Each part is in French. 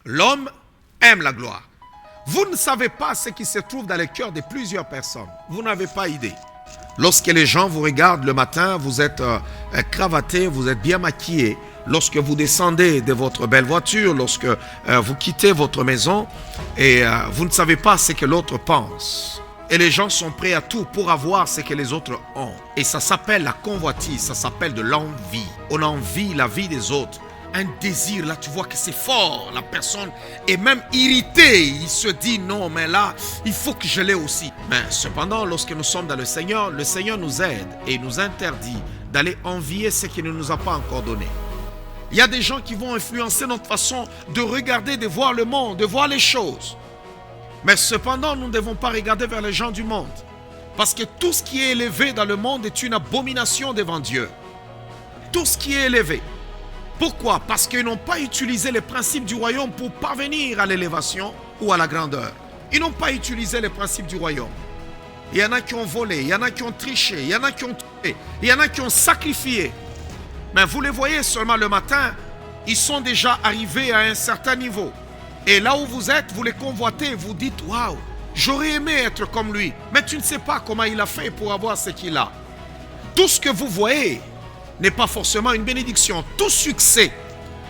L'homme aime la gloire. Vous ne savez pas ce qui se trouve dans le cœur de plusieurs personnes. Vous n'avez pas idée. Lorsque les gens vous regardent le matin, vous êtes cravaté, vous êtes bien maquillé. Lorsque vous descendez de votre belle voiture, lorsque vous quittez votre maison et vous ne savez pas ce que l'autre pense. Et les gens sont prêts à tout pour avoir ce que les autres ont. Et ça s'appelle la convoitise, ça s'appelle de l'envie. On envie la vie des autres. Un désir, là tu vois que c'est fort. La personne est même irritée. Il se dit non, mais là, il faut que je l'ai aussi. Mais cependant, lorsque nous sommes dans le Seigneur nous aide et nous interdit d'aller envier ce qu'il ne nous a pas encore donné. Il y a des gens qui vont influencer notre façon de regarder, de voir le monde, de voir les choses. Mais cependant, nous ne devons pas regarder vers les gens du monde. Parce que tout ce qui est élevé dans le monde est une abomination devant Dieu. Tout ce qui est élevé. Pourquoi? Parce qu'ils n'ont pas utilisé les principes du royaume pour parvenir à l'élévation ou à la grandeur. Ils n'ont pas utilisé les principes du royaume. Il y en a qui ont volé, il y en a qui ont triché, il y en a qui ont tué, il y en a qui ont sacrifié. Mais vous les voyez seulement le matin, ils sont déjà arrivés à un certain niveau. Et là où vous êtes, vous les convoitez, vous dites « Waouh, j'aurais aimé être comme lui. » Mais tu ne sais pas comment il a fait pour avoir ce qu'il a. Tout ce que vous voyez n'est pas forcément une bénédiction. Tout succès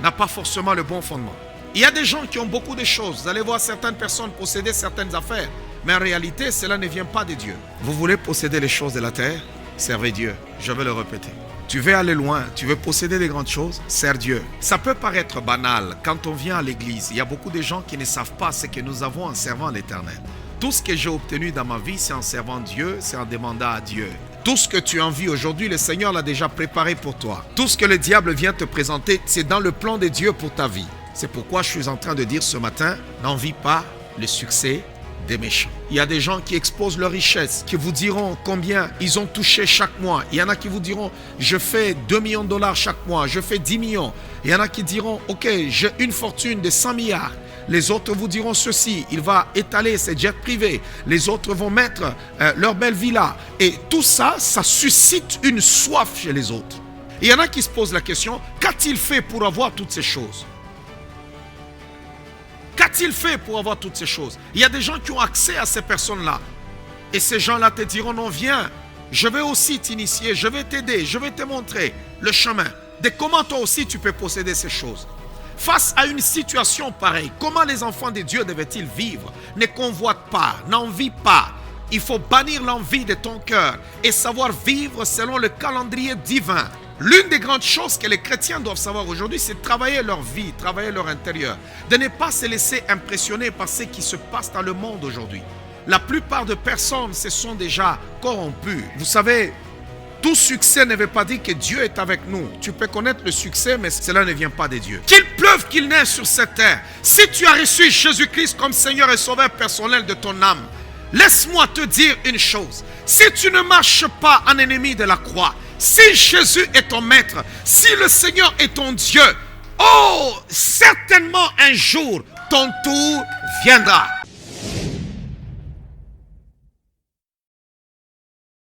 n'a pas forcément le bon fondement. Il y a des gens qui ont beaucoup de choses. Vous allez voir certaines personnes posséder certaines affaires. Mais en réalité, cela ne vient pas de Dieu. Vous voulez posséder les choses de la terre? Servez Dieu. Je vais le répéter. Tu veux aller loin, tu veux posséder des grandes choses, sers Dieu. Ça peut paraître banal. Quand on vient à l'église, il y a beaucoup de gens qui ne savent pas ce que nous avons en servant l'Éternel. Tout ce que j'ai obtenu dans ma vie, c'est en servant Dieu, c'est en demandant à Dieu. Tout ce que tu envies aujourd'hui, le Seigneur l'a déjà préparé pour toi. Tout ce que le diable vient te présenter, c'est dans le plan de Dieu pour ta vie. C'est pourquoi je suis en train de dire ce matin, n'envie pas le succès des méchants. Il y a des gens qui exposent leur richesse, qui vous diront combien ils ont touché chaque mois. Il y en a qui vous diront, je fais 2 millions de dollars chaque mois, je fais 10 millions. Il y en a qui diront, ok, j'ai une fortune de 100 milliards. Les autres vous diront ceci, il va étaler ses jets privés. Les autres vont mettre leur belle villa. Et tout ça, ça suscite une soif chez les autres. Il y en a qui se posent la question, qu'a-t-il fait pour avoir toutes ces choses? Qu'a-t-il fait pour avoir toutes ces choses? Il y a des gens qui ont accès à ces personnes-là. Et ces gens-là te diront, non, viens, je vais aussi t'initier, je vais t'aider, je vais te montrer le chemin de comment toi aussi tu peux posséder ces choses. Face à une situation pareille, comment les enfants de Dieu devaient-ils vivre? Ne convoite pas, n'envie pas. Il faut bannir l'envie de ton cœur et savoir vivre selon le calendrier divin. L'une des grandes choses que les chrétiens doivent savoir aujourd'hui, c'est travailler leur vie, travailler leur intérieur. De ne pas se laisser impressionner par ce qui se passe dans le monde aujourd'hui. La plupart des personnes se sont déjà corrompues. Vous savez, tout succès ne veut pas dire que Dieu est avec nous. Tu peux connaître le succès, mais cela ne vient pas de Dieu. Qu'il pleuve, qu'il neige sur cette terre. Si tu as reçu Jésus-Christ comme Seigneur et Sauveur personnel de ton âme, laisse-moi te dire une chose. Si tu ne marches pas en ennemi de la croix, si Jésus est ton maître, si le Seigneur est ton Dieu, oh, certainement un jour, ton tour viendra.